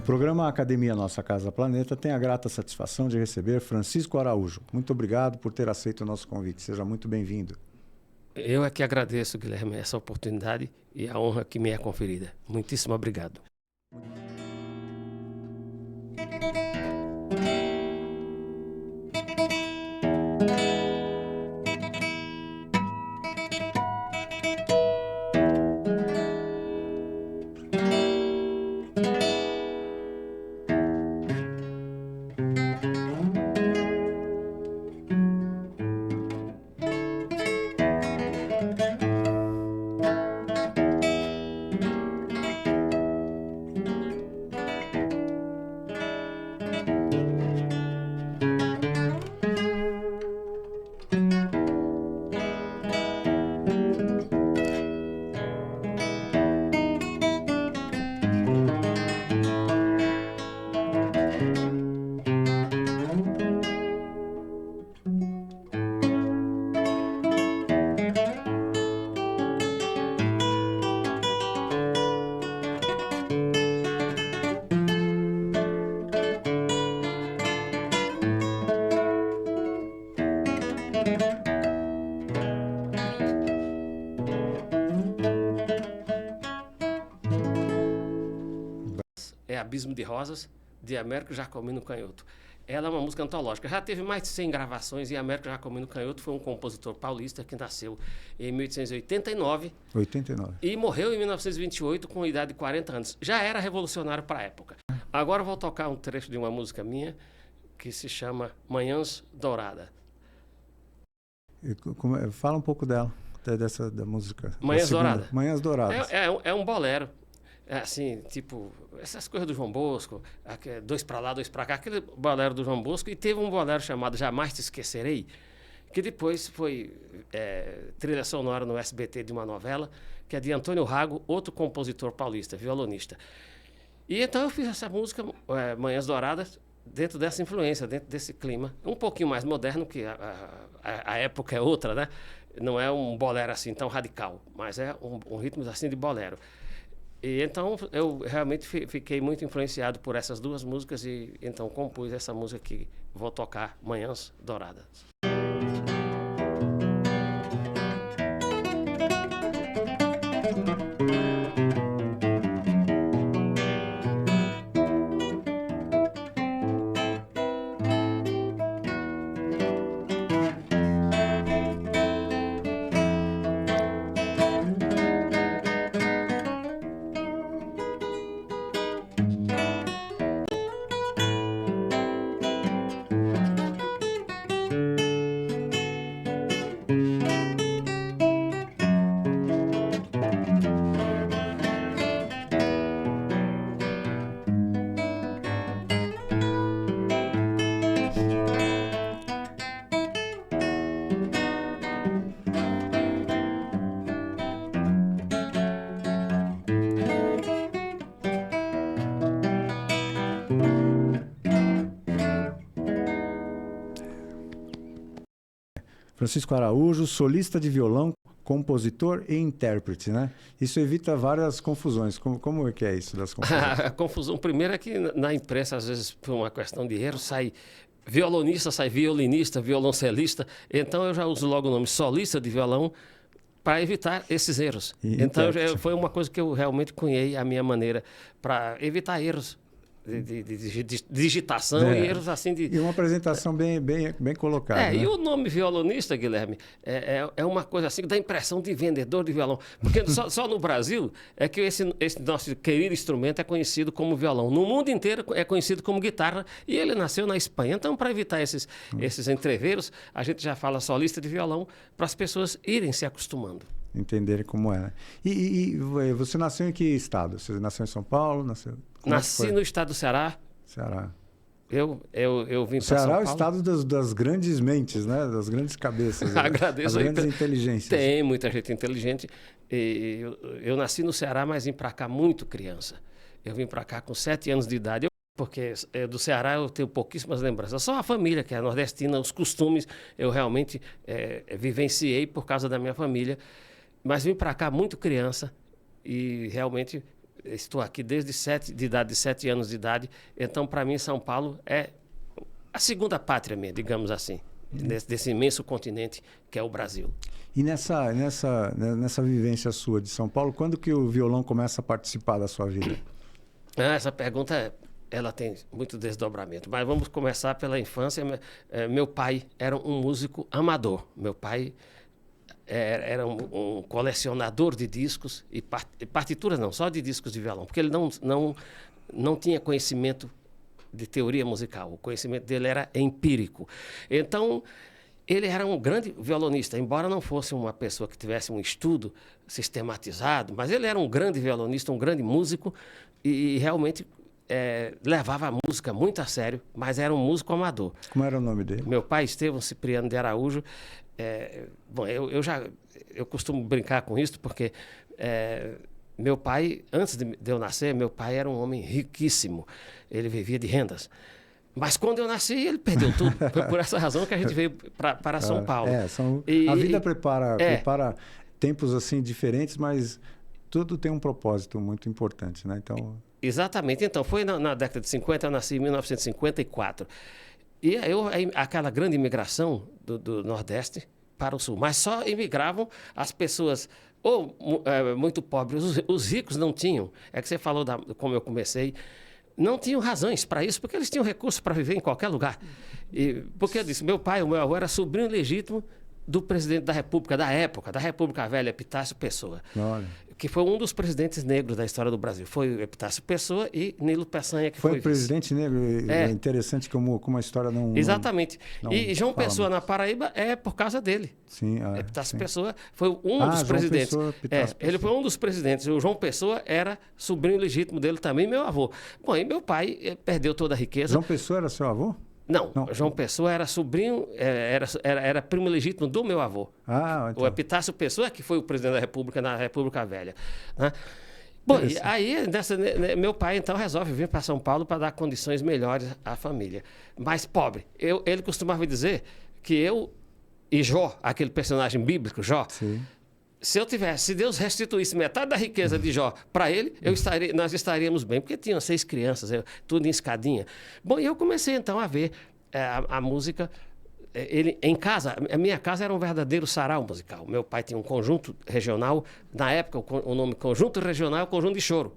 programa Academia Nossa Casa Planeta tem a grata satisfação de receber Francisco Araújo. Muito obrigado por ter aceito o nosso convite. Seja muito bem-vindo. Eu é que agradeço, Guilherme, essa oportunidade e a honra que me é conferida. Muitíssimo obrigado. É Abismo de Rosas, de Américo Jacomino Canhoto. Ela é uma música antológica. Já teve mais de 100 gravações e Américo Jacomino Canhoto foi um compositor paulista que nasceu em 1889 e morreu em 1928 com idade de 40 anos. Já era revolucionário para a época. Agora eu vou tocar um trecho de uma música minha que se chama Manhãs Douradas. Fala um pouco dela, da música. Manhãs Douradas. Manhãs Douradas. É um bolero. É assim, tipo, essas coisas do João Bosco, dois pra lá, dois pra cá, aquele bolero do João Bosco. E teve um bolero chamado Jamais Te Esquecerei, que depois foi trilha sonora no SBT de uma novela, que é de Antônio Rago, outro compositor paulista, violonista. E então eu fiz essa música, Manhãs Douradas, dentro dessa influência, dentro desse clima, um pouquinho mais moderno, que a época é outra, né? Não é um bolero assim tão radical, mas é um ritmo assim de bolero. E então eu realmente fiquei muito influenciado por essas duas músicas e então compus essa música que vou tocar, Manhãs Douradas. Francisco Araújo, solista de violão, compositor e intérprete, né? Isso evita várias confusões. Como é que é isso das confusões? A confusão primeiro é que na imprensa, às vezes, por uma questão de erro, sai violonista, sai violinista, violoncelista. Então eu já uso logo o nome solista de violão para evitar esses erros. Então foi uma coisa que eu realmente cunhei a minha maneira para evitar erros. De digitação e erros assim de... E uma apresentação bem colocada. Né? E o nome violonista, Guilherme, é uma coisa assim que dá impressão de vendedor de violão. Porque só no Brasil é que esse nosso querido instrumento é conhecido como violão. No mundo inteiro é conhecido como guitarra e ele nasceu na Espanha. Então, para evitar esses entreveros, a gente já fala solista de violão para as pessoas irem se acostumando. Entenderem como é. E você nasceu em que estado? Você nasceu em São Paulo? Nasci no estado do Ceará. Ceará. Eu vim para São Paulo. O Ceará é o estado das grandes mentes, né? Das grandes cabeças. Agradeço. Das grandes inteligências. Tem muita gente inteligente. Eu nasci no Ceará, mas vim para cá muito criança. Eu vim para cá com 7 anos de idade. Porque do Ceará eu tenho pouquíssimas lembranças. Só a família, que é nordestina, os costumes, eu realmente vivenciei por causa da minha família. Mas vim para cá muito criança e realmente estou aqui desde de 7 anos de idade. Então, para mim, São Paulo é a segunda pátria minha, digamos assim, desse imenso continente que é o Brasil. E nessa vivência sua de São Paulo, quando que o violão começa a participar da sua vida? Essa pergunta, ela tem muito desdobramento, mas vamos começar pela infância. Meu pai era um músico amador. Meu pai era um colecionador de discos e partituras, não, só de discos de violão, porque ele não tinha conhecimento de teoria musical. O conhecimento dele era empírico. Então, ele era um grande violonista, embora não fosse uma pessoa que tivesse um estudo sistematizado, mas ele era um grande violonista, um grande músico e realmente levava a música muito a sério, mas era um músico amador. Como era o nome dele? Meu pai, Estevão Cipriano de Araújo. Bom, eu costumo brincar com isso porque meu pai, antes de eu nascer, meu pai era um homem riquíssimo. Ele vivia de rendas. Mas quando eu nasci, ele perdeu tudo. Foi por essa razão que a gente veio para São Paulo. A vida prepara tempos assim diferentes, mas tudo tem um propósito muito importante, né? Então... Exatamente. Então, foi na década de 50, eu nasci em 1954. E aquela grande imigração do Nordeste para o Sul. Mas só imigravam as pessoas muito pobres. Os ricos não tinham. É que você falou, como eu comecei, não tinham razões para isso, porque eles tinham recursos para viver em qualquer lugar. Porque eu disse, meu meu avô era sobrinho legítimo do presidente da República da época, da República Velha, Epitácio Pessoa. Olha. Que foi um dos presidentes negros da história do Brasil. Foi o Epitácio Pessoa e Nilo Peçanha, que foi o presidente negro. É interessante como a história não... Exatamente. E João Pessoa, na Paraíba, é por causa dele. Sim. Epitácio Pessoa foi um dos presidentes. Ele foi um dos presidentes. O João Pessoa era sobrinho legítimo dele também, meu avô. Bom, e meu pai perdeu toda a riqueza. João Pessoa era seu avô? Não, João Pessoa era sobrinho, era primo legítimo do meu avô. Então. O Epitácio Pessoa, que foi o presidente da República na República Velha. Né? Bom, e aí meu pai então resolve vir para São Paulo para dar condições melhores à família. Mas pobre. Ele costumava dizer que eu e Jó, aquele personagem bíblico, Jó... Sim. Se Deus restituísse metade da riqueza de Jó para ele, nós estaríamos bem, porque tinham 6 crianças, tudo em escadinha. Bom, e eu comecei então a ver a música. Em casa, a minha casa era um verdadeiro sarau musical. Meu pai tinha um conjunto regional, na época o nome conjunto regional é o conjunto de choro.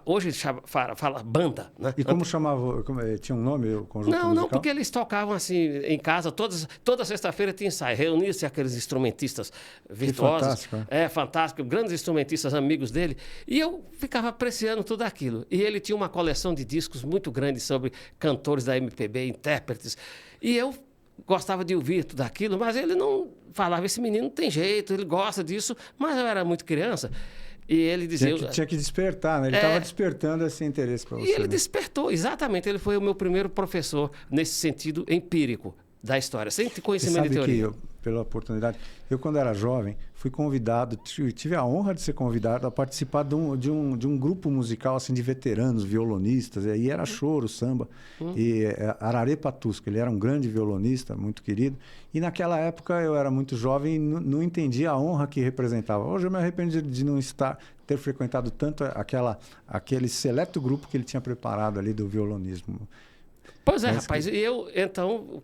Hoje fala banda, né? E como chamava? Tinha um nome o conjunto musical? Não, porque eles tocavam assim em casa, toda sexta-feira tinha ensaio. Reunia-se aqueles instrumentistas virtuosos. Fantástico, grandes instrumentistas amigos dele. E eu ficava apreciando tudo aquilo. E ele tinha uma coleção de discos muito grande sobre cantores da MPB, intérpretes. E eu gostava de ouvir tudo aquilo, mas ele não falava, esse menino não tem jeito, ele gosta disso. Mas eu era muito criança. E ele dizia... Tinha que despertar, né? Ele estava despertando esse interesse para você. E ele despertou, exatamente. Ele foi o meu primeiro professor nesse sentido empírico da história, sem conhecimento de teoria. Pela oportunidade, eu quando era jovem, fui convidado, tive a honra de ser convidado a participar de um grupo musical assim, de veteranos, violonistas, e aí era choro, samba, e Ararê Patusca, ele era um grande violonista, muito querido, e naquela época eu era muito jovem e não entendia a honra que representava. Hoje eu me arrependo de não ter frequentado tanto aquele seleto grupo que ele tinha preparado ali do violonismo. Pois é, rapaz, e eu, então,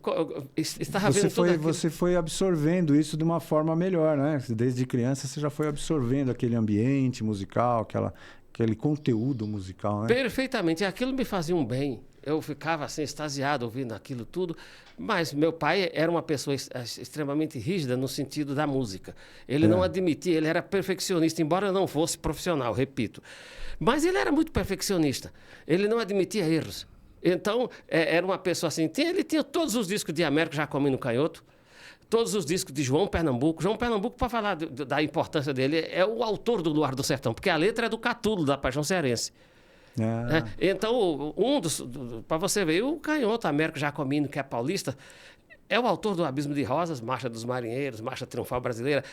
estava vendo tudo aquilo. Você foi absorvendo isso de uma forma melhor, né? Desde criança você já foi absorvendo aquele ambiente musical, aquele conteúdo musical, né? Perfeitamente, e aquilo me fazia um bem. Eu ficava assim, extasiado ouvindo aquilo tudo, mas meu pai era uma pessoa extremamente rígida no sentido da música. Ele não admitia, ele era perfeccionista, embora não fosse profissional, repito. Mas ele era muito perfeccionista, ele não admitia erros. Então, era uma pessoa assim... Ele tinha todos os discos de Américo Jacomino Canhoto, todos os discos de João Pernambuco. João Pernambuco, para falar da importância dele, é o autor do Luar do Sertão, porque a letra é do Catulo, da Paixão Cearense. Então, para você ver, o Canhoto, Américo Jacomino, que é paulista, é o autor do Abismo de Rosas, Marcha dos Marinheiros, Marcha Triunfal Brasileira,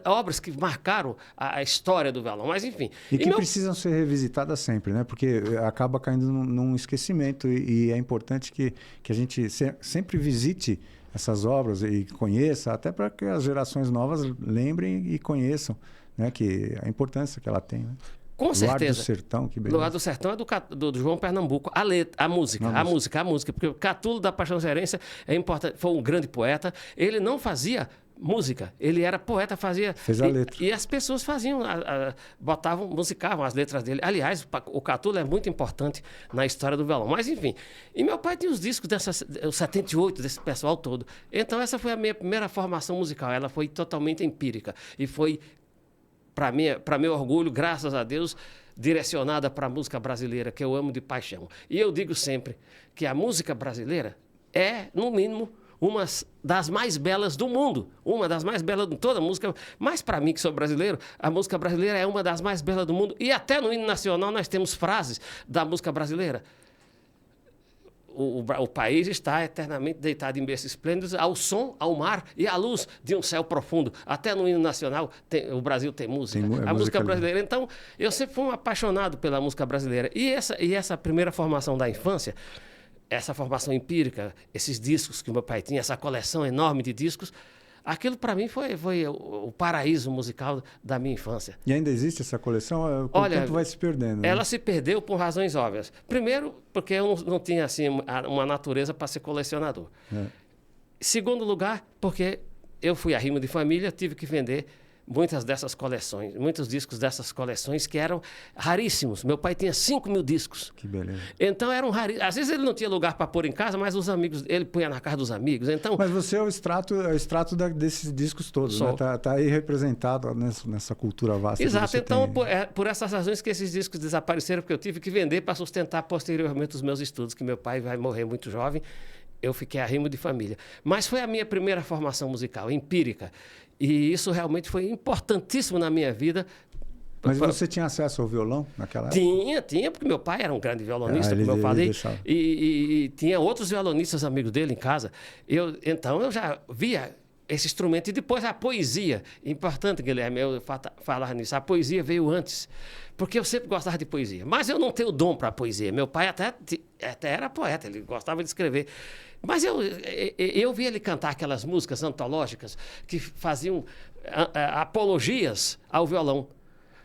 obras que marcaram a história do violão, mas enfim. E que precisam ser revisitadas sempre, né? Porque acaba caindo num esquecimento e é importante que a gente sempre visite essas obras e conheça, até para que as gerações novas lembrem e conheçam, né? Que a importância que ela tem, né? Com certeza. Luar do Sertão, que beleza. Luar do Sertão é do João Pernambuco. A música. Porque o Catulo da Paixão Cearense é importante. Foi um grande poeta. Ele não fazia música, ele era poeta, Fez a letra. E as pessoas faziam, musicavam as letras dele. Aliás, o Catulo é muito importante na história do violão. Mas, enfim. E meu pai tinha os discos os 78, desse pessoal todo. Então, essa foi a minha primeira formação musical. Ela foi totalmente empírica. E foi, para meu orgulho, graças a Deus, direcionada para a música brasileira, que eu amo de paixão. E eu digo sempre que a música brasileira é, no mínimo, uma das mais belas do mundo. Uma das mais belas de toda a música. Mas para mim, que sou brasileiro, a música brasileira é uma das mais belas do mundo. E até no hino nacional nós temos frases da música brasileira. O país está eternamente deitado em berços esplêndidos ao som, ao mar e à luz de um céu profundo. Até no hino nacional o Brasil tem música. A música brasileira. Então, eu sempre fui um apaixonado pela música brasileira. E essa primeira formação da infância, essa formação empírica, esses discos que o meu pai tinha, essa coleção enorme de discos, aquilo para mim foi o paraíso musical da minha infância. E ainda existe essa coleção? Com o tempo vai se perdendo, né? Ela se perdeu por razões óbvias. Primeiro, porque eu não tinha assim, uma natureza para ser colecionador. Segundo lugar, porque eu fui arrimo de família, tive que vender muitas dessas coleções, muitos discos dessas coleções que eram raríssimos. Meu pai tinha 5.000 discos. Que beleza. Então eram raríssimos. Às vezes ele não tinha lugar para pôr em casa, mas os amigos, ele punha na casa dos amigos. Então, mas você é o extrato desses discos todos, né? Tá aí representado nessa cultura vasta. Exato. Então, por essas razões que esses discos desapareceram, porque eu tive que vender para sustentar posteriormente os meus estudos, que meu pai vai morrer muito jovem. Eu fiquei arrimo de família. Mas foi a minha primeira formação musical, empírica. E isso realmente foi importantíssimo na minha vida. Mas você tinha acesso ao violão naquela época? Tinha, porque meu pai era um grande violonista, como eu falei. E tinha outros violonistas amigos dele em casa. Então eu já via esse instrumento. E depois a poesia. Importante, Guilherme, eu falar nisso. A poesia veio antes. Porque eu sempre gostava de poesia. Mas eu não tenho dom para poesia. Meu pai até era poeta, ele gostava de escrever. Mas eu vi ele cantar aquelas músicas antológicas que faziam apologias ao violão.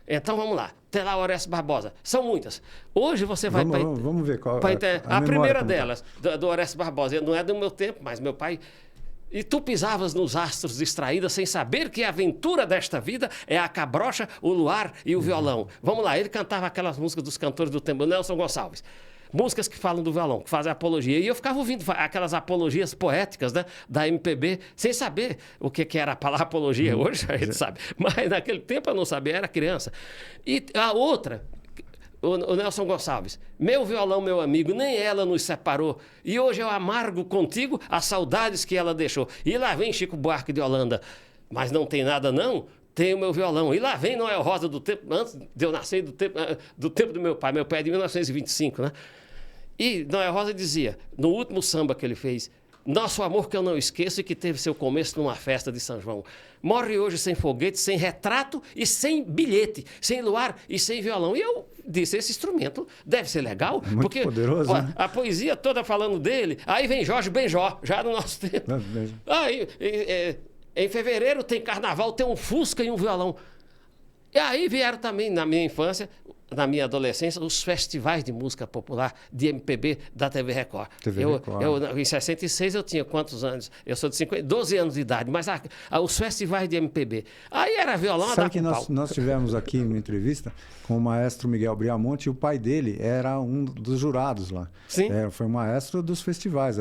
Então, vamos lá. Tem lá o Orestes Barbosa. São muitas. Hoje você vai para... Vamos ver qual a primeira delas, do Orestes Barbosa. Não é do meu tempo, mas meu pai... E tu pisavas nos astros distraídas sem saber que a aventura desta vida é a cabrocha, o luar e o violão. Vamos lá, ele cantava aquelas músicas dos cantores do tempo, Nelson Gonçalves. Músicas que falam do violão, que fazem apologia. E eu ficava ouvindo aquelas apologias poéticas, né, da MPB, sem saber o que era a palavra apologia. Hoje a gente sabe. Mas naquele tempo eu não sabia, era criança. E a outra... O Nelson Gonçalves, meu violão, meu amigo, nem ela nos separou. E hoje eu amargo contigo as saudades que ela deixou. E lá vem Chico Buarque de Holanda. Mas não tem nada, não? Tem o meu violão. E lá vem Noel Rosa do tempo, antes de eu nascer, do tempo do meu pai. Meu pai é de 1925, né? E Noel Rosa dizia, no último samba que ele fez, nosso amor que eu não esqueço e que teve seu começo numa festa de São João. Morre hoje sem foguete, sem retrato e sem bilhete, sem luar e sem violão. E eu disse, esse instrumento deve ser legal. Muito porque poderoso, né? A poesia toda falando dele. Aí vem Jorge Benjó, já no nosso tempo. Aí, em fevereiro tem carnaval, tem um Fusca e um violão. E aí vieram também, na minha infância, na minha adolescência, os festivais de música popular, de MPB, da TV Record. Em 66 eu tinha quantos anos? Eu sou de 12 anos de idade, mas os festivais de MPB. Aí era violão, sabe que nós tivemos aqui uma entrevista com o maestro Miguel Briamonte, e o pai dele era um dos jurados lá. Sim. Foi o maestro dos festivais.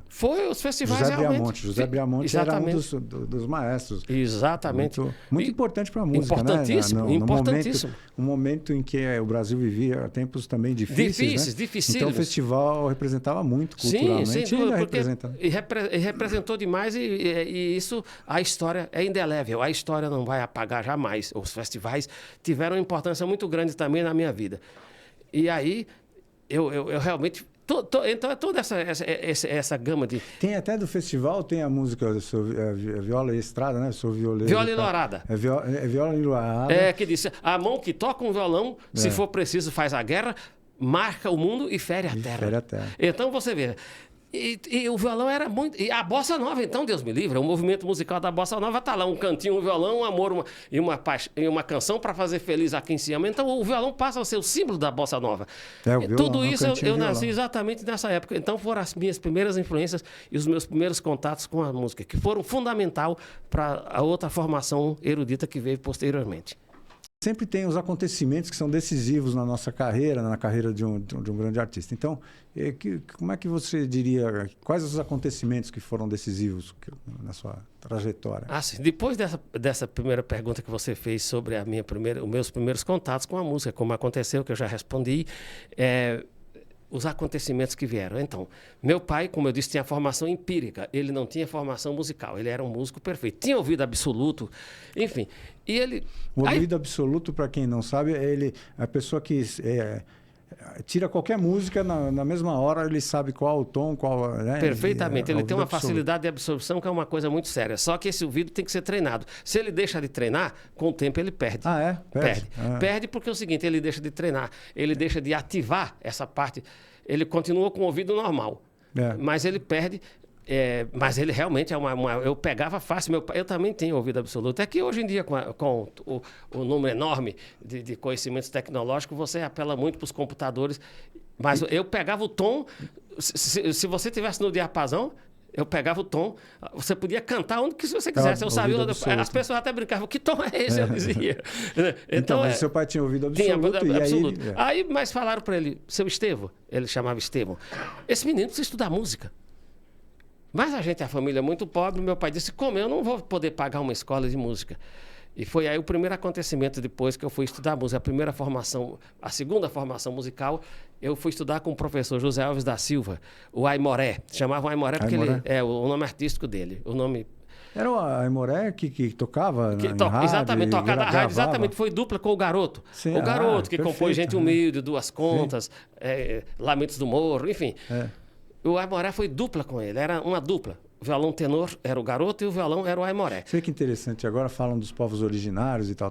Foi os festivais José Briamonte exatamente. Era um dos maestros. Exatamente. Muito importante para a música, importantíssimo, né? Importantíssimo. Um momento em que o Brasil vivia tempos também difíceis, né? Dificílimos. Então o festival representava muito culturalmente. Sim, sem dúvida, representa. E representou demais e isso, a história é indelével. A história não vai apagar jamais. Os festivais tiveram uma importância muito grande também na minha vida. E aí, eu realmente... Então é toda essa gama de... Tem até do festival, tem a música Viola e Estrada, né? Sou violeiro. Viola e Lourada. Viola e Lourada. Que diz, a mão que toca um violão, se for preciso, faz a guerra, marca o mundo e fere a terra. Fere a terra. Então você vê, E o violão era muito... E a bossa nova, então, Deus me livre, o movimento musical da bossa nova tá lá, um cantinho, um violão, um amor e uma canção para fazer feliz a quem se ama. Então, o violão passa a ser o símbolo da bossa nova. O violão, tudo isso eu nasci violão. exatamente nessa época. Então, foram as minhas primeiras influências e os meus primeiros contatos com a música, que foram fundamental para a outra formação erudita que veio posteriormente. Sempre tem os acontecimentos que são decisivos na nossa carreira, na carreira de um grande artista. Então, como é que você diria, quais os acontecimentos que foram decisivos na sua trajetória? Sim. Depois dessa primeira pergunta que você fez sobre os meus primeiros contatos com a música, como aconteceu, que eu já respondi, os acontecimentos que vieram. Então, meu pai, como eu disse, tinha formação empírica. Ele não tinha formação musical. Ele era um músico perfeito. Tinha ouvido absoluto, enfim. E ele... O ouvido absoluto, para quem não sabe, é a pessoa que tira qualquer música na mesma hora, ele sabe qual o tom, qual... Né? Perfeitamente. Ele tem uma absoluto. facilidade de absorção que é uma coisa muito séria. Só que esse ouvido tem que ser treinado. Se ele deixa de treinar, com o tempo ele perde. Perde. Perde porque é o seguinte, ele deixa de treinar. Ele deixa de ativar essa parte. Ele continua com o ouvido normal. Mas ele perde... mas ele realmente eu pegava fácil. Eu também tenho ouvido absoluto. É que hoje em dia, com o número enorme de conhecimentos tecnológicos, você apela muito para os computadores. Mas eu pegava o tom. Se você tivesse no diapasão, eu pegava o tom. Você podia cantar onde que você quisesse. Eu sabia. As pessoas até brincavam. Que tom é esse? Eu dizia. Então, mas seu pai tinha ouvido absoluto. Tinha absoluto. Aí, mas falaram para ele, seu Estevão, ele chamava Estevão, esse menino precisa estudar música. Mas a gente é a família muito pobre. Meu pai disse, como eu não vou poder pagar uma escola de música? E foi aí o primeiro acontecimento depois que eu fui estudar música. A segunda formação musical, eu fui estudar com o professor José Alves da Silva, o Aimoré. Chamavam Aimoré porque ele é o nome artístico dele. O nome... Era o Aimoré que tocava em rádio, exatamente, tocava na rádio, exatamente. Foi dupla com o Garoto. Sim, o Garoto, que perfeito, compôs Gente Humilde, Duas Contas, Lamentos do Morro, enfim. O Aimoré foi dupla com ele, era uma dupla. O violão tenor era o Garoto e o violão era o Aimoré. Sei que interessante, agora falam dos povos originários e tal,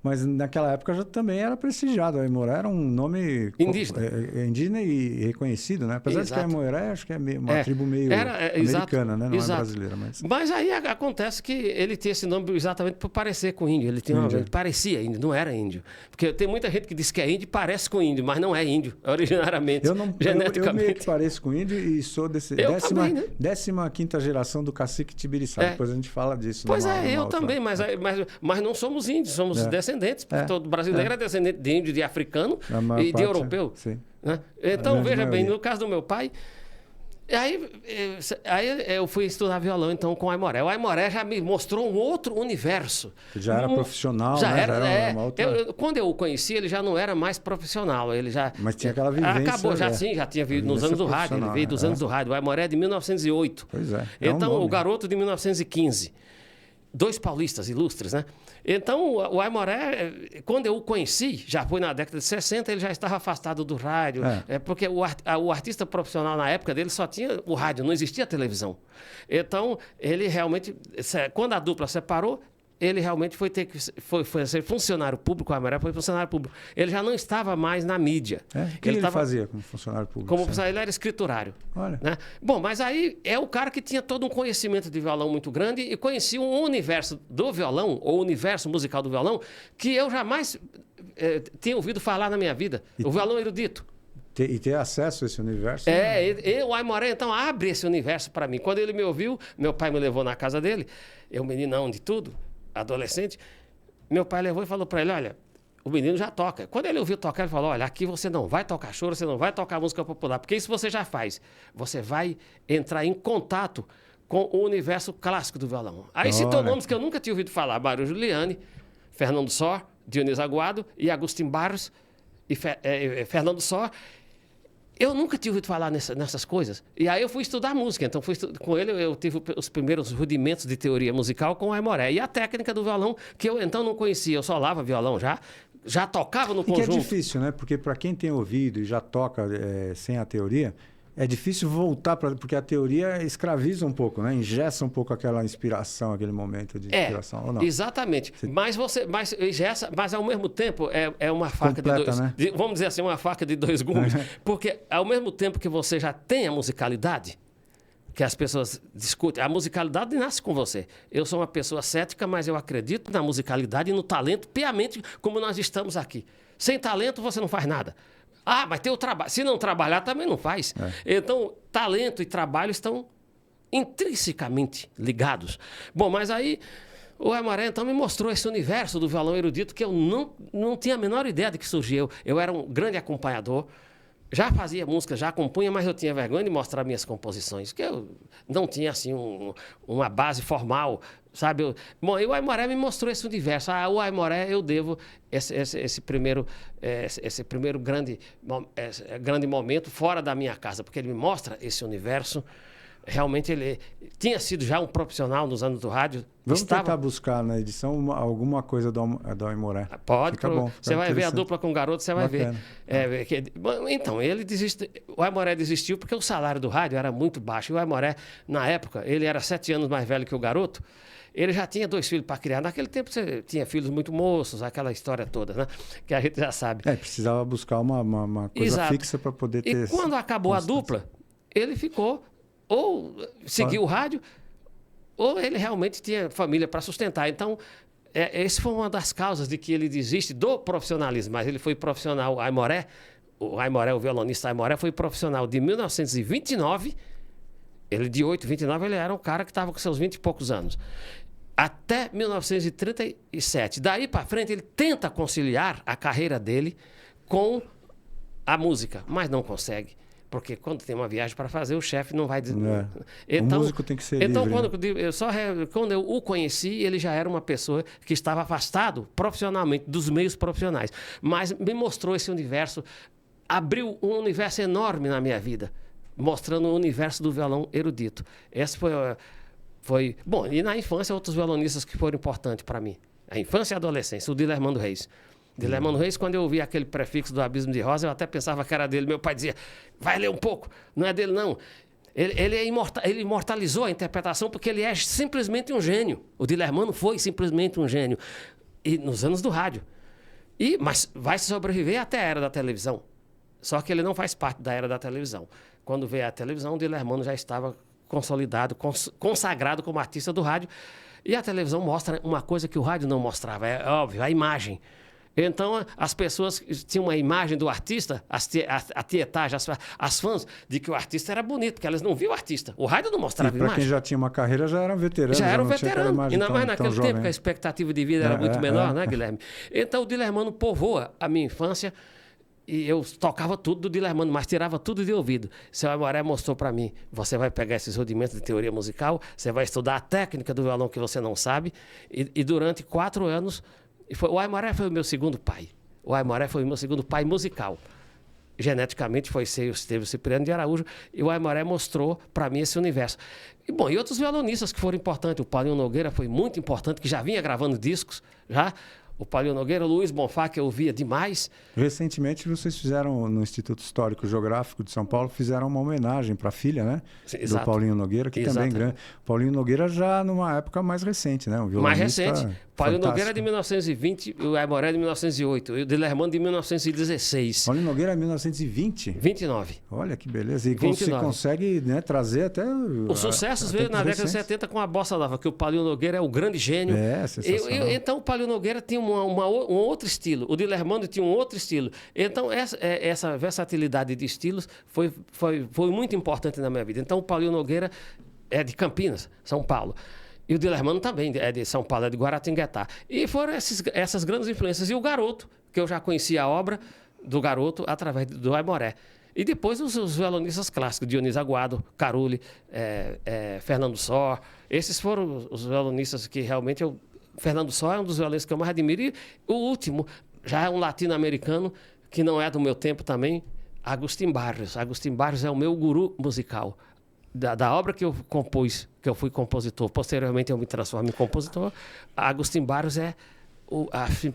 mas naquela época já também era prestigiado. O Aimoré era um nome indígena e reconhecido, né? Apesar de que a Aimoré acho que é uma tribo meio americana, né? Não é brasileira. Mas aí acontece que ele tinha esse nome exatamente por parecer com índio. Ele parecia índio, não era índio. Porque tem muita gente que diz que é índio e parece com índio, mas não é índio, originariamente. Eu meio que pareço com índio e sou 15ª geração do cacique Tibiriçá. Depois a gente fala disso. Pois eu também, mas não somos índios, somos descendentes. Todo brasileiro é descendente de índio, de africano e de europeu. Né? Então, veja bem, no caso do meu pai... Aí eu fui estudar violão então com o Aimoré. O Aimoré já me mostrou um outro universo. Já era profissional, já né? era uma outra... quando eu o conheci, ele já não era mais profissional. Ele já... Mas tinha aquela vivência... Acabou, já tinha vindo nos anos do rádio. Ele veio dos anos do rádio. O Aimoré é de 1908. Pois é. Então, o Garoto de 1915. Dois paulistas ilustres, né? Então, o Aimoré, quando eu o conheci, já foi na década de 60, ele já estava afastado do rádio, porque o artista profissional na época dele só tinha o rádio, não existia televisão. Então, ele realmente, quando a dupla separou, ele realmente foi ser funcionário público, o Aimoré foi funcionário público. Ele já não estava mais na mídia. O que ele fazia como funcionário público? Ele era escriturário. Olha. Né? Bom, mas aí é o cara que tinha todo um conhecimento de violão muito grande e conhecia um universo do violão, ou universo musical do violão, que eu jamais tinha ouvido falar na minha vida. O violão erudito. E ter acesso a esse universo? O Aimoré, então, abre esse universo para mim. Quando ele me ouviu, meu pai me levou na casa dele, eu meninão de tudo, adolescente, meu pai levou e falou para ele, olha, o menino já toca. Quando ele ouviu tocar, ele falou, olha, aqui você não vai tocar choro, você não vai tocar música popular, porque isso você já faz. Você vai entrar em contato com o universo clássico do violão. Aí citou nomes que eu nunca tinha ouvido falar, Mário Giuliani, Fernando Sor, Dionísio Aguado e Agustin Barros e Fernando Sor. Eu nunca tinha ouvido falar nessas coisas. E aí eu fui estudar música. Então, com ele, eu tive os primeiros rudimentos de teoria musical com o Aimoré. E a técnica do violão, que eu então não conhecia. Eu solava violão já tocava no conjunto. E que é difícil, né? Porque para quem tem ouvido e já toca sem a teoria, é difícil voltar para... Porque a teoria escraviza um pouco, né? Engessa um pouco aquela inspiração, aquele momento de inspiração, ou não? Exatamente. Mas ao mesmo tempo é uma faca completa, de dois... né? Vamos dizer assim, uma faca de dois gumes. Porque ao mesmo tempo que você já tem a musicalidade, que as pessoas discutem, a musicalidade nasce com você. Eu sou uma pessoa cética, mas eu acredito na musicalidade e no talento piamente como nós estamos aqui. Sem talento você não faz nada. Ah, mas tem o trabalho. Se não trabalhar, também não faz. Então, talento e trabalho estão intrinsecamente ligados. Bom, mas aí o Aimoré, então, me mostrou esse universo do violão erudito que eu não tinha a menor ideia de que surgiu. Eu era um grande acompanhador, já fazia música, já compunha, mas eu tinha vergonha de mostrar minhas composições, que eu não tinha, assim, uma base formal, sabe? Bom, e o Aimoré me mostrou esse universo. O Aimoré eu devo esse primeiro grande momento fora da minha casa, porque ele me mostra esse universo. Realmente ele tinha sido já um profissional nos anos do rádio. Vamos tentar buscar na edição alguma coisa do Aimoré. Pode, fica bom, você vai ver a dupla com o garoto, você vai ver. Então, ele desistiu. O Aimoré desistiu porque o salário do rádio era muito baixo. E o Aimoré, na época, ele era 7 anos mais velho que o garoto. Ele já tinha 2 filhos para criar. Naquele tempo você tinha filhos muito moços, aquela história toda, né? Que a gente já sabe. Precisava buscar uma coisa fixa para poder ter... E quando acabou a dupla, ele ficou... Ou seguiu o rádio, ou ele realmente tinha família para sustentar. Então, essa foi uma das causas de que ele desiste do profissionalismo. Mas ele foi profissional, o violonista Aimoré, foi profissional de 1929. Ele, de 29, ele era um cara que estava com seus 20 e poucos anos. Até 1937. Daí para frente, ele tenta conciliar a carreira dele com a música, mas não consegue. Porque quando tem uma viagem para fazer, o chefe não vai dizer... Então, o músico tem que ser livre. Quando eu o conheci, ele já era uma pessoa que estava afastado profissionalmente, dos meios profissionais. Mas me mostrou esse universo, abriu um universo enorme na minha vida, mostrando o universo do violão erudito. Esse foi... Bom, e na infância, outros violonistas que foram importantes para mim. A infância e a adolescência, o Dilermando Reis. Dilermando Reis, quando eu ouvi aquele prefixo do Abismo de Rosa, eu até pensava que era dele. Meu pai dizia, vai ler um pouco. Não é dele, não. Ele imortalizou a interpretação porque ele é simplesmente um gênio. O Dilermando foi simplesmente um gênio. E nos anos do rádio. Mas vai sobreviver até a era da televisão. Só que ele não faz parte da era da televisão. Quando veio a televisão, o Dilermando já estava consolidado, consagrado como artista do rádio. E a televisão mostra uma coisa que o rádio não mostrava. É óbvio, a imagem. Então, as pessoas tinham uma imagem do artista, a tietagem, as fãs, de que o artista era bonito, porque elas não viam o artista. O rádio não mostrava a imagem. Para quem já tinha uma carreira, já eram veteranos. Já eram veteranos. Ainda mais naquele tempo, que a expectativa de vida era muito menor, né, Guilherme? Então, o Dilermando povoa a minha infância e eu tocava tudo do Dilermando, mas tirava tudo de ouvido. Seu Aimoré mostrou para mim, você vai pegar esses rudimentos de teoria musical, você vai estudar a técnica do violão que você não sabe, e durante 4 anos... O Aimoré foi o meu segundo pai. O Aimoré foi o meu segundo pai musical. Geneticamente foi Estevão Cipriano de Araújo. E o Aimoré mostrou para mim esse universo. E outros violonistas que foram importantes. O Paulinho Nogueira foi muito importante, que já vinha gravando discos. O Paulinho Nogueira, o Luiz Bonfá, que eu ouvia demais. Recentemente, vocês fizeram, no Instituto Histórico Geográfico de São Paulo, fizeram uma homenagem para a filha, né? Exato. Do Paulinho Nogueira, que também é grande. Paulinho Nogueira já numa época mais recente, né? Um violonista mais recente. Paulinho fantástico. Nogueira é de 1920, o Aimoré é de 1908, e o Dilermando de 1916. Paulinho Nogueira é 1920? 29. Olha que beleza. E 29. você consegue, né, trazer até... Os sucessos veio na década de 70 com a Bossa Nova, que o Paulinho Nogueira é o grande gênio. Sensacional. Então o Paulinho Nogueira tinha um outro estilo, o Dilermando tinha um outro estilo. Então essa versatilidade de estilos foi muito importante na minha vida. Então o Paulinho Nogueira é de Campinas, São Paulo. E o Dilermando também é de São Paulo, é de Guaratinguetá. E foram essas grandes influências. E o Garoto, que eu já conhecia a obra do Garoto através do Aimoré. E depois os violonistas clássicos, Dionísio Aguado, Carulli, Fernando Sor. Esses foram os violonistas que realmente Fernando Sor é um dos violonistas que eu mais admiro. E o último, já é um latino-americano, que não é do meu tempo também, Agustín Barrios. Agustín Barrios é o meu guru musical. Da obra que eu compus, que eu fui compositor, posteriormente eu me transformo em compositor, Agustín Barrios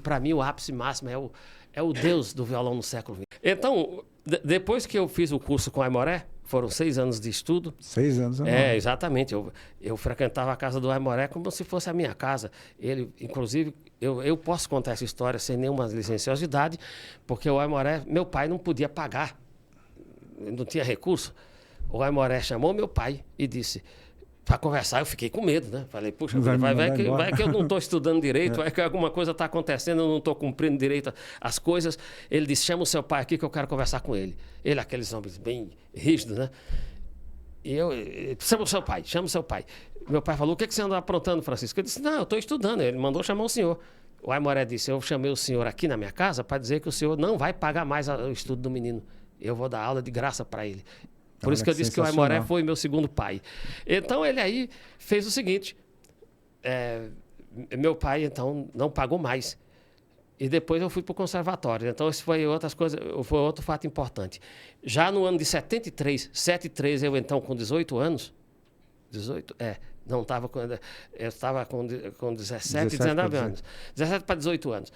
para mim, o ápice máximo, é o deus do violão no século XX. Então, depois que eu fiz o curso com o Aimoré, Foram 6 anos de estudo. 6 anos, Exatamente. Eu frequentava a casa do Aimoré como se fosse a minha casa. Ele, inclusive, eu posso contar essa história sem nenhuma licenciosidade, porque o Aimoré, meu pai não podia pagar, não tinha recurso. O Aimoré chamou meu pai e disse, para conversar, eu fiquei com medo, né? Falei, puxa, vai que eu não estou estudando direito, vai que alguma coisa está acontecendo, eu não estou cumprindo direito as coisas. Ele disse, chama o seu pai aqui que eu quero conversar com ele. Ele, aqueles homens bem rígidos, né? E chama o seu pai. Meu pai falou, o que você anda aprontando, Francisco? Eu disse, não, eu estou estudando. Ele mandou chamar o senhor. O Aimoré disse, eu chamei o senhor aqui na minha casa para dizer que o senhor não vai pagar mais o estudo do menino. Eu vou dar aula de graça para ele. Por isso que eu disse que o Aimoré foi meu segundo pai. Então, ele aí fez o seguinte. Meu pai, então, não pagou mais. E depois eu fui para o conservatório. Então, isso foi outro fato importante. Já no ano de 73, eu, então, com 18 anos... 18? Não, eu estava com 17, 19 anos. 17 para 18 anos.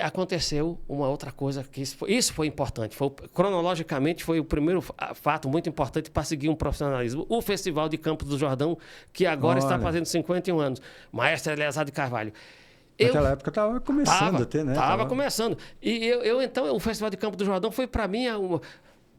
Aconteceu uma outra coisa, que isso foi importante. Cronologicamente, foi o primeiro fato muito importante para seguir um profissionalismo. O Festival de Campos do Jordão, que agora está fazendo 51 anos. Maestro Eleazar de Carvalho. Naquela época estava começando a ter, né? Estava começando. E então, o Festival de Campos do Jordão foi para mim,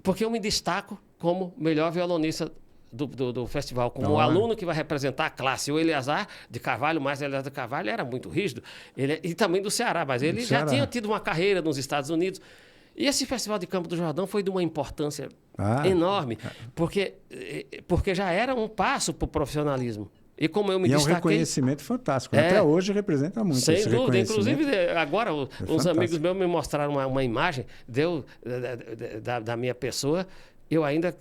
porque eu me destaco como melhor violonista do festival, como o aluno que vai representar a classe. O Eleazar de Carvalho, mais Eleazar de Carvalho, era muito rígido. E também do Ceará, mas ele já tinha tido uma carreira nos Estados Unidos. E esse Festival de Campos do Jordão foi de uma importância enorme, porque já era um passo para o profissionalismo. E como eu me destaquei... é um reconhecimento fantástico. Até hoje representa muito esse reconhecimento. Sem dúvida. Inclusive, agora, uns fantástico. Amigos meus me mostraram uma imagem da minha pessoa. Eu ainda...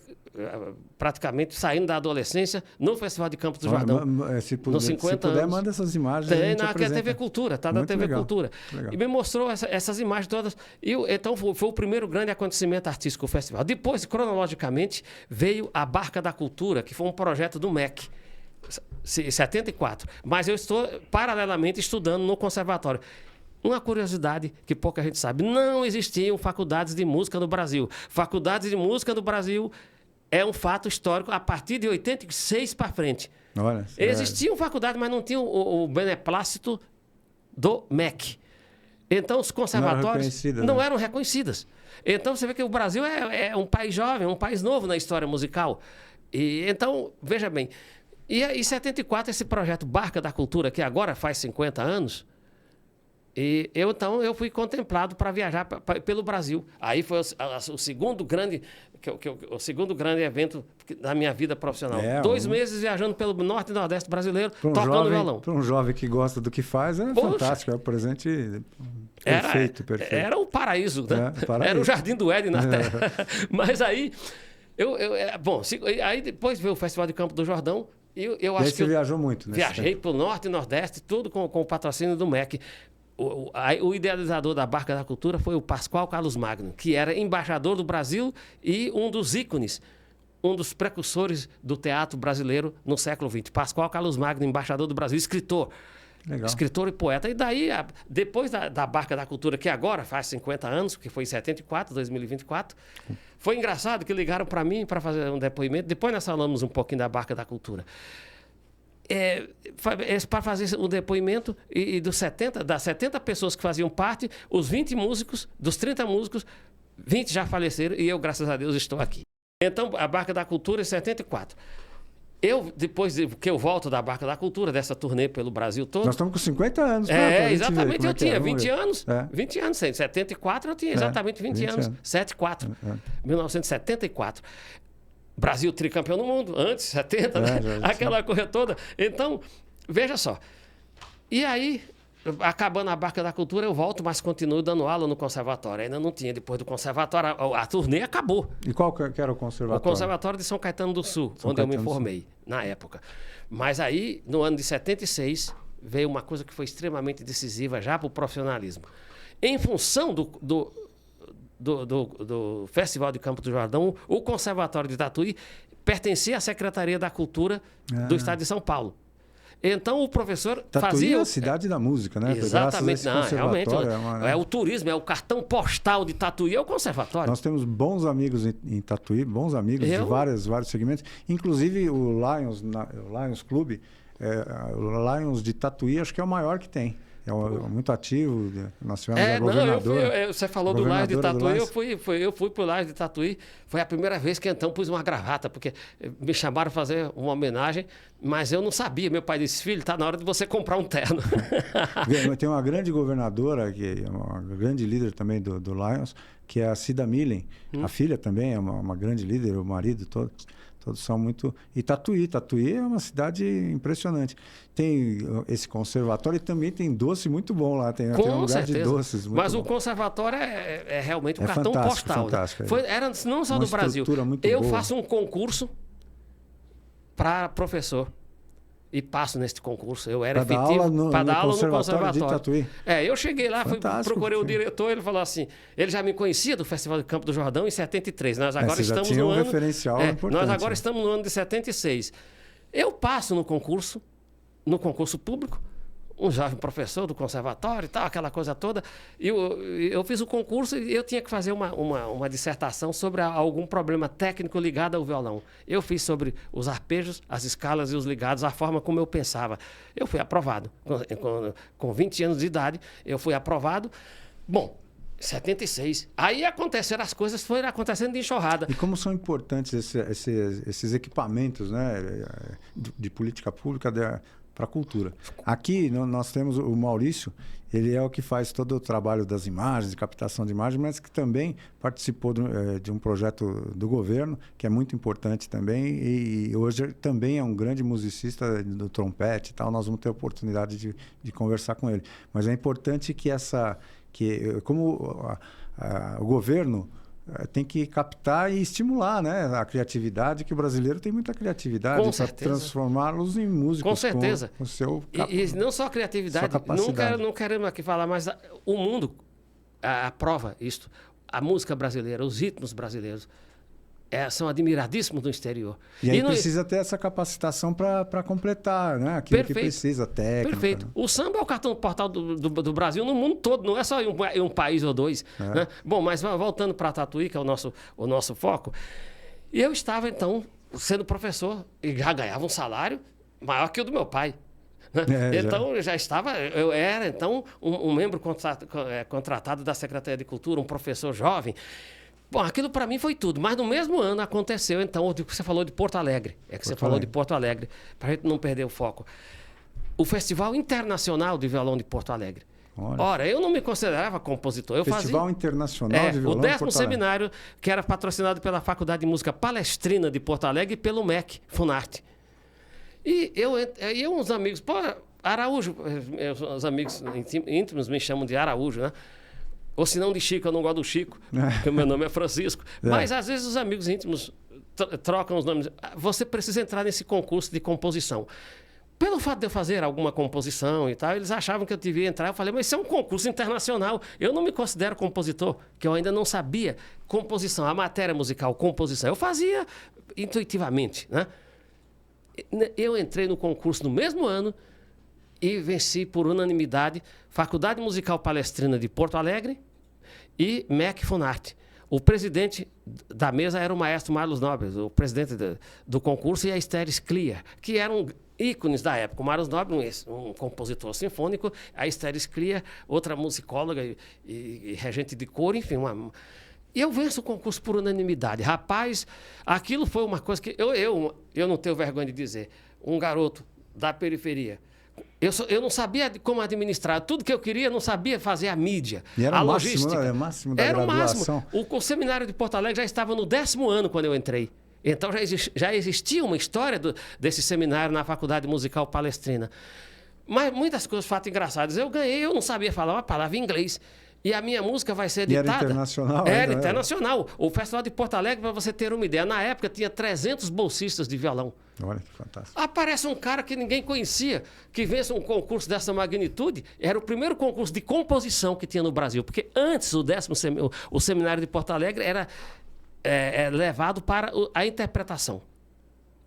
praticamente saindo da adolescência no Festival de Campos do Jordão. Nos 50 puder, manda essas imagens. Tem na TV Cultura, tá na TV legal, Cultura. Legal. E me mostrou essas imagens todas. Então foi o primeiro grande acontecimento artístico do festival. Depois, cronologicamente, veio a Barca da Cultura, que foi um projeto do MEC, 74. Mas eu estou paralelamente estudando no conservatório. Uma curiosidade que pouca gente sabe, não existiam faculdades de música no Brasil. Faculdades de música no Brasil é um fato histórico a partir de 86 para frente. Olha, existiam faculdades, mas não tinham o beneplácito do MEC. Então, os conservatórios não eram reconhecidas. Então, você vê que o Brasil é um país jovem, um país novo na história musical. Então, veja bem, e em 74, esse projeto Barca da Cultura, que agora faz 50 anos... Então, eu fui contemplado para viajar pelo Brasil. Aí foi o segundo grande evento da minha vida profissional. 2 meses viajando pelo Norte e Nordeste brasileiro, tocando violão. Para um jovem que gosta do que faz, fantástico. É um presente perfeito. Era o paraíso, né? Era o Jardim do Éden na Terra. Mas aí, aí depois veio o Festival de Campos do Jordão. E acho que você viajou muito, né? Viajei pelo Norte e Nordeste, tudo com o patrocínio do MEC. O idealizador da Barca da Cultura foi o Pascoal Carlos Magno, que era embaixador do Brasil e um dos ícones, um dos precursores do teatro brasileiro no século XX. Pascoal Carlos Magno, embaixador do Brasil, escritor. Legal. Escritor e poeta. E daí, depois da Barca da Cultura, que agora faz 50 anos, que foi em 74, 2024, foi engraçado que ligaram para mim para fazer um depoimento. Depois nós falamos um pouquinho da Barca da Cultura. Para fazer o depoimento das 70 pessoas que faziam parte, os 20 músicos, dos 30 músicos, 20 já faleceram e eu, graças a Deus, estou aqui. Então, a Barca da Cultura em 74. Depois que eu volto da Barca da Cultura, dessa turnê pelo Brasil todo... Nós estamos com 50 anos. Exatamente, eu tinha 20 anos. 20 anos, em 74 eu tinha exatamente 20 anos. 74, 1974. Brasil tricampeão no mundo, antes, 70, né? Aquela coisa toda. Então, veja só. E aí, acabando a Barca da Cultura, eu volto, mas continuo dando aula no conservatório. Ainda não tinha. Depois do conservatório, a turnê acabou. E qual que era o conservatório? O Conservatório de São Caetano do Sul, onde eu me formei, na época. Mas aí, no ano de 76, veio uma coisa que foi extremamente decisiva já para o profissionalismo. Em função do Festival de Campos do Jordão, o Conservatório de Tatuí pertencia à Secretaria da Cultura do Estado de São Paulo. Então o professor Tatuí fazia... é a cidade da música, né? Exatamente, não, realmente. É É o turismo, é o cartão postal de Tatuí, é o conservatório. Nós temos bons amigos em Tatuí, bons amigos de vários segmentos. Inclusive o Lions Club, o Lions de Tatuí, acho que é o maior que tem. É muito ativo. Nós tivemos a governadora. Você falou do Lions de Tatuí, eu fui pro Lions de Tatuí. Foi a primeira vez que então pus uma gravata, porque me chamaram para fazer uma homenagem, mas eu não sabia. Meu pai disse, filho, está na hora de você comprar um terno. Tem uma grande governadora, que é uma grande líder também do Lions, que é a Cida Millen. A filha também é uma grande líder, o marido, todos são muito... E Tatuí é uma cidade impressionante. Tem esse conservatório e também tem doce muito bom lá. Tem um lugar de doces muito bom. O conservatório é realmente um cartão postal. Fantástico. Né? Era não só do Brasil. Eu faço um concurso para professor. E passo neste concurso. Eu era efetivo para dar aula no conservatório. De Tatuí. Eu cheguei lá, procurei o diretor, ele falou assim, ele já me conhecia do Festival de Campo do Jordão em 73. Nós agora estamos no ano... referencial importante. Nós agora estamos no ano de 76. Eu passo no concurso público, um jovem professor do conservatório e tal, aquela coisa toda. Eu fiz o concurso e eu tinha que fazer uma dissertação sobre algum problema técnico ligado ao violão. Eu fiz sobre os arpejos, as escalas e os ligados, a forma como eu pensava. Eu fui aprovado. Com 20 anos de idade, eu fui aprovado. Bom, 76. Aí aconteceram as coisas, foram acontecendo de enxurrada. E como são importantes esses equipamentos, né, de política pública para a cultura. Aqui nós temos o Maurício, ele é o que faz todo o trabalho das imagens, de captação de imagens, mas que também participou de um projeto do governo, que é muito importante também, e hoje também é um grande musicista do trompete e tal. Nós vamos ter a oportunidade de conversar com ele. Mas é importante como o governo tem que captar e estimular, né, a criatividade, que o brasileiro tem muita criatividade para transformá-los em músicos. Com certeza. Com o seu e não só a criatividade, não queremos aqui falar, mas o mundo aprova isto. A música brasileira, os ritmos brasileiros são admiradíssimos no exterior. E aí precisa ter essa capacitação para completar, né? Aquilo que precisa, técnica. Perfeito. Né? O samba é o cartão portal do Brasil no mundo todo, não é só em um país ou dois. Né? Bom, mas voltando para Tatuí, que é o nosso foco, e eu estava, então, sendo professor, e já ganhava um salário maior que o do meu pai. Então, eu era, então, um membro contratado da Secretaria de Cultura, um professor jovem. Bom, aquilo para mim foi tudo. Mas no mesmo ano aconteceu, então, o que você falou de Porto Alegre. Você falou de Porto Alegre, para a gente não perder o foco. O Festival Internacional de Violão de Porto Alegre. Ora, eu não me considerava compositor. Festival Internacional de Violão o 10º seminário, que era patrocinado pela Faculdade de Música Palestrina de Porto Alegre e pelo MEC, Funarte. E uns amigos... Araújo, os amigos íntimos me chamam de Araújo, né? Ou se não de Chico, eu não gosto do Chico, porque o meu nome é Francisco. Mas às vezes os amigos íntimos trocam os nomes. Você precisa entrar nesse concurso de composição. Pelo fato de eu fazer alguma composição e tal, eles achavam que eu devia entrar. Eu falei, mas isso é um concurso internacional. Eu não me considero compositor, que eu ainda não sabia composição, a matéria musical, composição. Eu fazia intuitivamente, né? Eu entrei no concurso no mesmo ano e venci por unanimidade Faculdade Musical Palestrina de Porto Alegre e MEC Funarte. O presidente da mesa era o maestro Marlos Nobre, o presidente do concurso, e a Esther Scliar, que eram ícones da época. O Marlos Nobre, um compositor sinfônico, a Esther Scliar, outra musicóloga e regente de coro, enfim. E eu venço o concurso por unanimidade. Rapaz, aquilo foi uma coisa que eu não tenho vergonha de dizer. Um garoto da periferia. Eu não sabia como administrar. Tudo que eu queria, não sabia fazer a mídia, a logística. Era o máximo da graduação. O seminário de Porto Alegre já estava no 10º ano quando eu entrei. Então já existia uma história desse seminário na Faculdade Musical Palestrina. Mas muitas coisas, fato engraçados. Eu ganhei, eu não sabia falar uma palavra em inglês. E a minha música vai ser editada... E era internacional? Era internacional. O Festival de Porto Alegre, para você ter uma ideia, na época tinha 300 bolsistas de violão. Olha que fantástico. Aparece um cara que ninguém conhecia, que vence um concurso dessa magnitude. Era o primeiro concurso de composição que tinha no Brasil. Porque antes, o seminário de Porto Alegre era levado para a interpretação.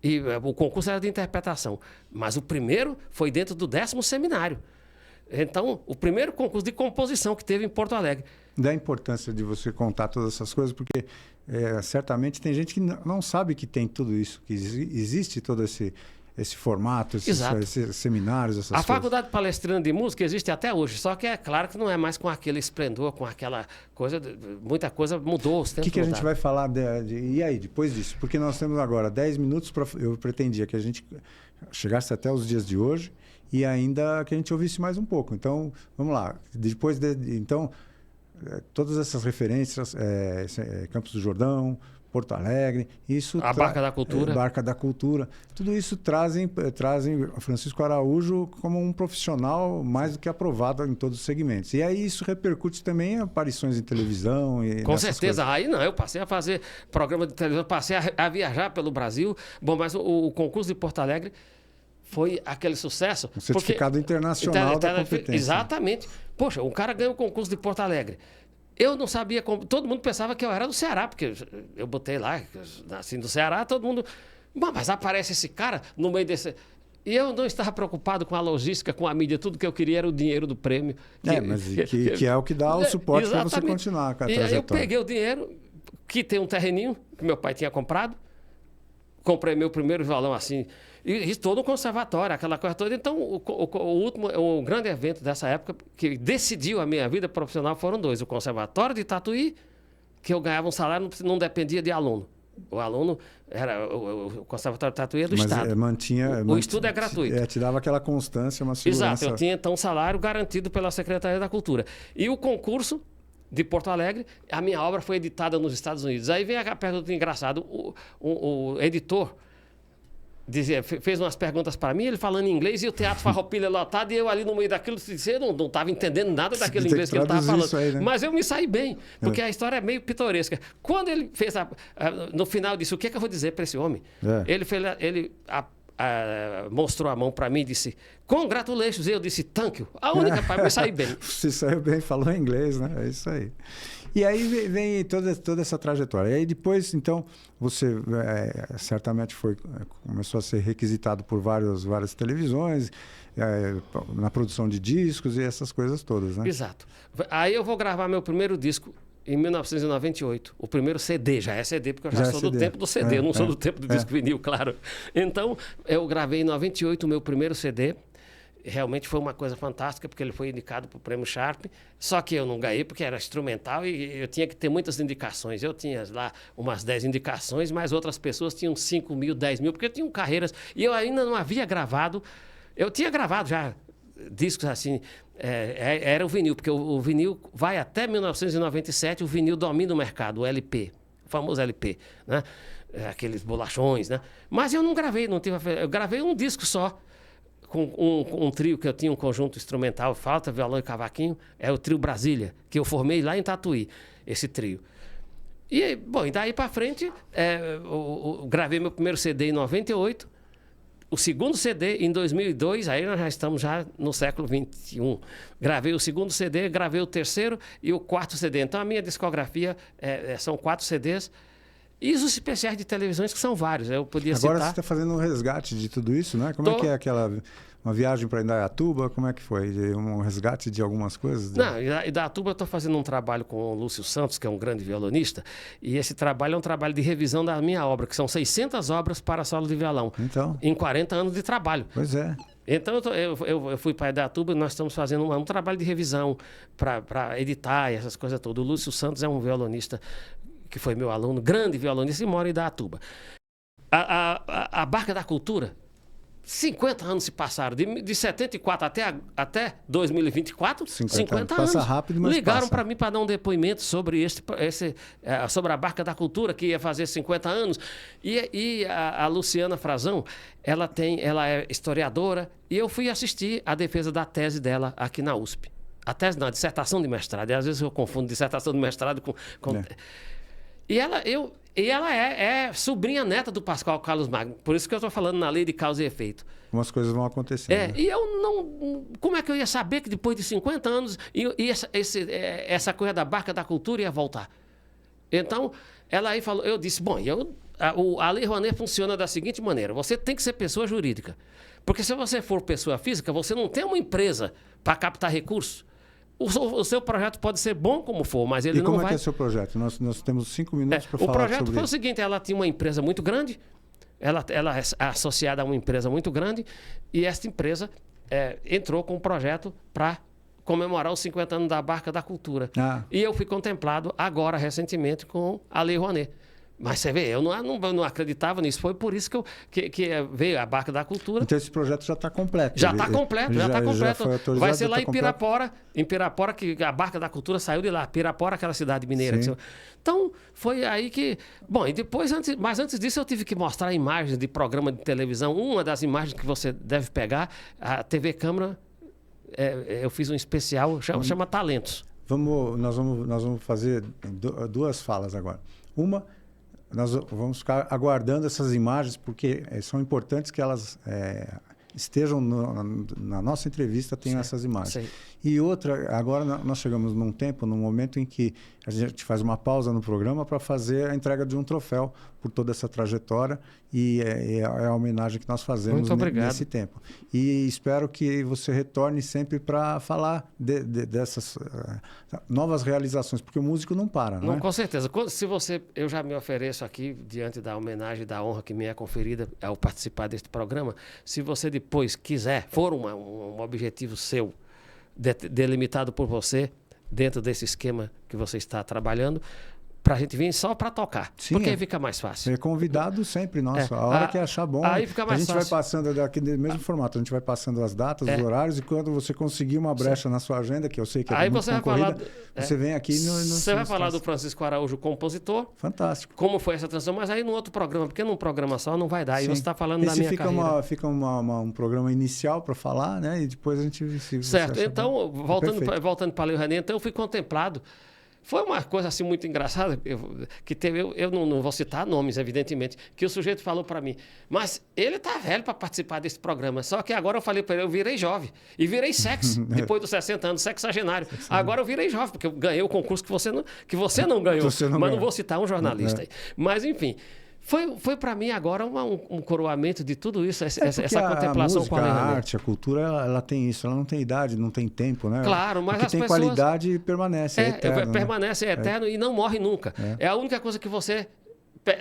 E o concurso era de interpretação. Mas o primeiro foi dentro do 10º seminário. Então, o primeiro concurso de composição que teve em Porto Alegre. Da importância de você contar todas essas coisas, porque certamente tem gente que não sabe que tem tudo isso, que existe todo esse formato, esses seminários, essas coisas. A Faculdade Palestrina de Música existe até hoje, só que é claro que não é mais com aquele esplendor, com aquela coisa, muita coisa mudou. O que a gente vai falar e aí, depois disso? Porque nós temos agora 10 minutos, eu pretendia que a gente chegasse até os dias de hoje e ainda que a gente ouvisse mais um pouco. Então, vamos lá. Então, todas essas referências, Campos do Jordão, Porto Alegre, isso a Barca da Cultura. Barca da Cultura. Tudo isso trazem Francisco Araújo como um profissional mais do que aprovado em todos os segmentos. E aí isso repercute também em aparições em televisão. Com certeza. Aí não, eu passei a fazer programa de televisão, passei a viajar pelo Brasil. Bom, mas o concurso de Porto Alegre foi aquele sucesso. Um certificado internacional da competência. Exatamente. Poxa, o cara ganhou o concurso de Porto Alegre. Eu não sabia como. Todo mundo pensava que eu era do Ceará, porque eu botei lá, assim, do Ceará, todo mundo. Mas aparece esse cara no meio desse. E eu não estava preocupado com a logística, com a mídia, tudo que eu queria era o dinheiro do prêmio. Que é o que dá o suporte para você continuar com a trajetória. E aí eu peguei o dinheiro, quitei um terreninho que meu pai tinha comprado, comprei meu primeiro violão assim. E todo o conservatório, aquela coisa toda. Então, o grande evento dessa época, que decidiu a minha vida profissional, foram dois. O Conservatório de Tatuí, que eu ganhava um salário, não dependia de aluno. O aluno, o Conservatório de Tatuí é do Estado. O estudo é gratuito. Te dava aquela constância, uma segurança. Exato, eu tinha então um salário garantido pela Secretaria da Cultura. E o concurso de Porto Alegre, a minha obra foi editada nos Estados Unidos. Aí vem a pergunta engraçada. O editor fez umas perguntas para mim, ele falando em inglês, e o Teatro Farroupilha lotado, e eu ali no meio daquilo, eu não estava entendendo nada daquele inglês que ele estava falando. Aí, né? Mas eu me saí bem, porque a história é meio pitoresca. Quando ele fez, no final disse, o que é que eu vou dizer para esse homem? Ele mostrou a mão para mim e disse, congratulations, e eu disse, thank you. A única parte, eu me saí bem. Você saiu bem, falou inglês, né? É isso aí. E aí vem toda essa trajetória. E aí depois, então, você certamente começou a ser requisitado por várias televisões, na produção de discos e essas coisas todas, né? Exato. Aí eu vou gravar meu primeiro disco em 1998. O primeiro CD, já é CD, porque eu já sou do tempo do CD, eu não sou do tempo do disco vinil, claro. Então, eu gravei em 98 o meu primeiro CD. Realmente foi uma coisa fantástica, porque ele foi indicado para o Prêmio Sharp, só que eu não ganhei porque era instrumental e eu tinha que ter muitas indicações. Eu tinha lá umas 10 indicações, mas outras pessoas tinham 5 mil, 10 mil, porque tinham carreiras. E eu ainda não havia gravado, eu tinha gravado já discos assim, era o vinil, porque o vinil vai até 1997, o vinil domina o mercado, o LP, o famoso LP, né? Aqueles bolachões, né? Mas eu não gravei, eu gravei um disco só, com um trio que eu tinha, um conjunto instrumental, flauta, violão e cavaquinho, é o trio Brasília, que eu formei lá em Tatuí, esse trio. E, bom, e daí para frente, gravei meu primeiro CD em 98, o segundo CD em 2002, aí nós já estamos no século XXI. Gravei o segundo CD, gravei o terceiro e o quarto CD. Então, a minha discografia são 4 CDs, e os especiais de televisões, que são vários. Eu podia citar. Agora você está fazendo um resgate de tudo isso, né? Como é que é uma viagem para Indaiatuba? Como é que foi? Um resgate de algumas coisas? Não, Indaiatuba eu estou fazendo um trabalho com o Lúcio Santos, que é um grande violonista, e esse trabalho é um trabalho de revisão da minha obra, que são 600 obras para solo de violão, em 40 anos de trabalho. Pois é. Então, eu fui para Indaiatuba e nós estamos fazendo um trabalho de revisão para editar e essas coisas todas. O Lúcio Santos é um violonista que foi meu aluno, grande violonista, e mora em Indaiatuba. A Barca da Cultura, 50 anos se passaram, de 74 até 2024, 50 anos. Passa rápido, mas ligaram para mim para dar um depoimento sobre sobre a Barca da Cultura, que ia fazer 50 anos. E a Luciana Frazão, ela é historiadora, e eu fui assistir a defesa da tese dela aqui na USP. A tese não, a dissertação de mestrado. E às vezes eu confundo dissertação de mestrado com... E ela é sobrinha neta do Pascoal Carlos Magno. Por isso que eu estou falando na lei de causa e efeito. Umas coisas vão acontecendo. E eu não... Como é que eu ia saber que depois de 50 anos essa coisa da Barca da Cultura ia voltar? Então, ela aí falou... Eu disse, bom, eu a Lei Rouanet funciona da seguinte maneira: você tem que ser pessoa jurídica. Porque se você for pessoa física, você não tem uma empresa para captar recursos. O seu projeto pode ser bom como for, mas ele não vai... E como é que é o seu projeto? Nós temos 5 minutos para falar sobre O projeto foi o isso. seguinte: ela tinha uma empresa muito grande, ela é associada a uma empresa muito grande, e esta empresa entrou com um projeto para comemorar os 50 anos da Barca da Cultura. E eu fui contemplado agora, recentemente, com a Lei Rouanet. Mas você vê, eu não acreditava nisso. Foi por isso que veio a Barca da Cultura. Então esse projeto já está completo. Já está completo. Vai ser lá em Pirapora. Em Pirapora, que a Barca da Cultura saiu de lá. Pirapora, aquela cidade mineira. Então, foi aí que... Bom, e depois, antes disso, eu tive que mostrar imagens de programa de televisão. Uma das imagens que você deve pegar, a TV Câmara, eu fiz um especial, chama Talentos. Nós vamos fazer 2 falas agora. Uma... Nós vamos ficar aguardando essas imagens, porque são importantes que elas estejam na nossa entrevista, tenham essas imagens. Sim. E outra, agora nós chegamos num momento em que a gente faz uma pausa no programa para fazer a entrega de um troféu por toda essa trajetória, e é a homenagem que nós fazemos nesse tempo. E espero que você retorne sempre para falar dessas novas realizações, porque o músico não para, não é? Com certeza. Eu já me ofereço aqui, diante da homenagem, da honra que me é conferida ao participar deste programa, se você depois quiser, for um objetivo seu, delimitado por você, dentro desse esquema que você está trabalhando, para a gente vir só para tocar. Sim, porque aí fica mais fácil. É convidado sempre, nossa. A hora que achar bom, aí fica mais fácil. A gente vai passando daqui no mesmo formato, a gente vai passando as datas, os horários, e quando você conseguir uma brecha na sua agenda, que eu sei que aí muito você concorrida, vai falar, você vem aqui Você vai falar do Francisco Araújo, compositor. Fantástico. Como foi essa transição, mas aí no outro programa, porque num programa só não vai dar. Aí você está falando da minha carreira. Fica um programa inicial para falar, né? E depois a gente... Certo. Então, voltando para a Lei Rouanet, então eu fui contemplado. Foi uma coisa assim muito engraçada, que teve, eu não vou citar nomes, evidentemente, que o sujeito falou para mim, mas ele está velho para participar desse programa, só que agora eu falei para ele, eu virei jovem, e virei sexo, depois dos 60 anos, sexagenário. Agora eu virei jovem, porque eu ganhei o concurso que você não ganhou, mas não vou citar um jornalista aí. Mas, enfim... Foi para mim agora um coroamento de tudo isso, essa contemplação com a Lei Rouanet. A arte, a cultura, ela tem isso, ela não tem idade, não tem tempo, né? Claro, mas as pessoas... tem qualidade e permanece, eterno. Permanece, é eterno e não morre nunca. É a única coisa que você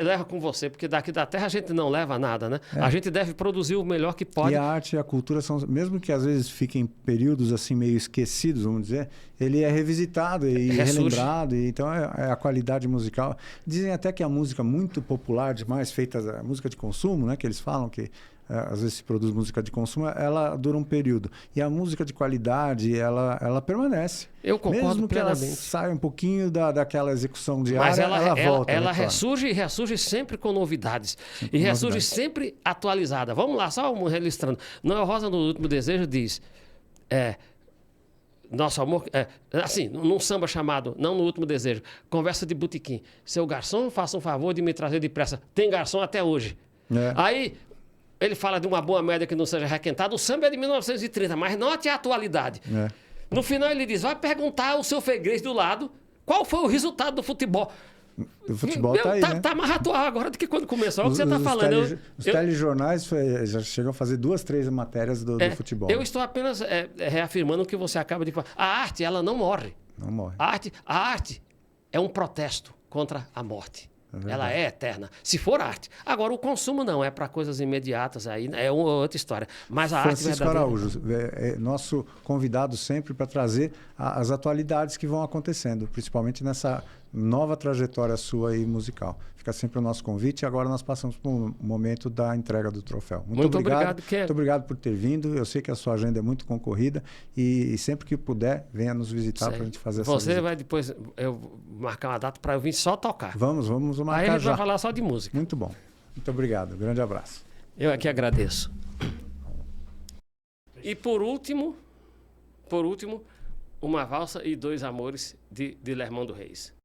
leva com você, porque daqui da Terra a gente não leva nada, né? A gente deve produzir o melhor que pode. E a arte e a cultura são, mesmo que às vezes fiquem períodos assim meio esquecidos, vamos dizer, ele é revisitado e relembrado, e então é a qualidade musical. Dizem até que a música muito popular demais, feita a música de consumo, né, que eles falam que às vezes se produz música de consumo, ela dura um período. E a música de qualidade, ela permanece. Eu concordo mesmo plenamente. Que ela saia um pouquinho daquela execução diária, mas ela volta. Ela ressurge sempre com novidades. Sempre ressurge sempre atualizada. Vamos lá, só registrando. Noel Rosa, no Último Desejo, diz... Nosso amor... assim, num samba chamado Não no Último Desejo, Conversa de Botequim. Seu garçom, faça um favor de me trazer depressa. Tem garçom até hoje. Aí... Ele fala de uma boa média que não seja requentada. O samba é de 1930, mas note a atualidade. No final ele diz, vai perguntar ao seu freguês do lado qual foi o resultado do futebol. O futebol está aí, né? Tá mais atual agora do que quando começou. É o que você está falando. Os telejornais já chegam a fazer 2, 3 matérias do futebol. Eu estou apenas reafirmando o que você acaba de falar. A arte, ela não morre. Não morre. A arte é um protesto contra a morte. Ela é eterna, se for arte. Agora, o consumo não, é para coisas imediatas, aí é uma outra história. Mas a Francisco arte Araújo, nosso convidado sempre para trazer as atualidades que vão acontecendo, principalmente nessa nova trajetória sua aí musical. Fica sempre o nosso convite, e agora nós passamos para o momento da entrega do troféu. Muito obrigado. Muito obrigado por ter vindo. Eu sei que a sua agenda é muito concorrida, e sempre que puder, venha nos visitar para a gente fazer essa visita. Você vai depois marcar uma data para eu vir só tocar. Vamos marcar aí a gente já. vai falar só de música. Muito bom. Muito obrigado. Grande abraço. Eu aqui agradeço. E por último, Uma Valsa e Dois Amores de Lermando Reis.